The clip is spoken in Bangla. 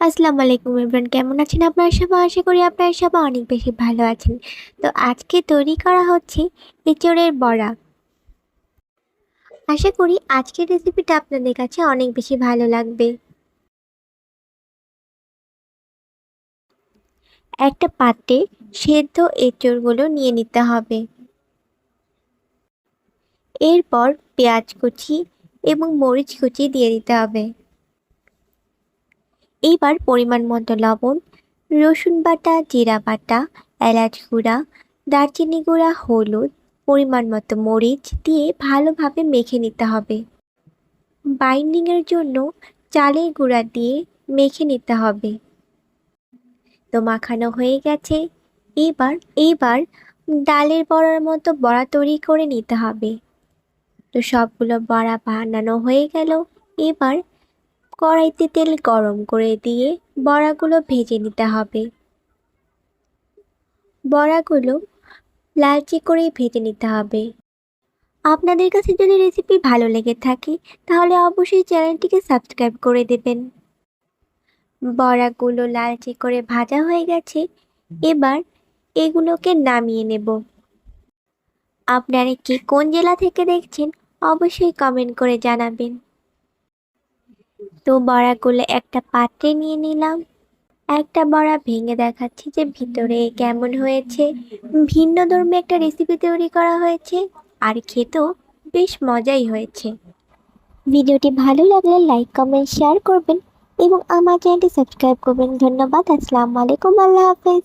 আসসালামু আলাইকুম এভরিওয়ান, কেমন আছেন আপনারা সবাই? আশা করি আপনারা সবাই অনেক বেশি ভালো আছেন। তো আজকে তৈরি করা হচ্ছে এঁচোড়ের বড়া। আশা করি আজকের রেসিপিটা আপনাদের কাছে অনেক বেশি ভালো লাগবে। একটা পাত্রে সেদ্ধ এঁচোড়গুলো নিয়ে নিতে হবে। এরপর পেঁয়াজ কুচি এবং মরিচ কুচি দিয়ে দিতে হবে। এইবার পরিমাণ মতো লবণ, রসুন বাটা, জিরা বাটা, এলাচ গুঁড়া, দারচিনি গুঁড়া, হলুদ, পরিমাণ মতো মরিচ দিয়ে ভালোভাবে মেখে নিতে হবে। বাইন্ডিংয়ের জন্য চালের গুঁড়া দিয়ে মেখে নিতে হবে। তো মাখানো হয়ে গেছে। এবার ডালের বড়ার মতো বড়া তৈরি করে নিতে হবে। তো সবগুলো বড়া বানানো হয়ে গেল। এবার কড়াইতে তেল গরম করে দিয়ে বড়াগুলো ভেজে নিতে হবে। বড়াগুলো লালচে করে ভেজে নিতে হবে। আপনাদের কাছে যদি রেসিপি ভালো লেগে থাকে তাহলে অবশ্যই চ্যানেলটিকে সাবস্ক্রাইব করে দেবেন। বড়াগুলো লালচে করে ভাজা হয়ে গেছে। এবার এগুলোকে নামিয়ে নেব। আপনারা কি কোন জেলা থেকে দেখছেন অবশ্যই কমেন্ট করে জানাবেন। তো বড়াগুলো একটা পাত্রে নিয়ে নিলাম। একটা বড়া ভেঙে দেখাচ্ছি যে ভিতরে কেমন হয়েছে। ভিন্নধর্মী একটা রেসিপি তৈরি করা হয়েছে আর খেতেও বেশ মজাই হয়েছে। ভিডিওটি ভালো লাগলে লাইক, কমেন্ট, শেয়ার করবেন এবং আমার চ্যানেলটি সাবস্ক্রাইব করবেন। ধন্যবাদ। আসসালামু আলাইকুম। আল্লাহ হাফেজ।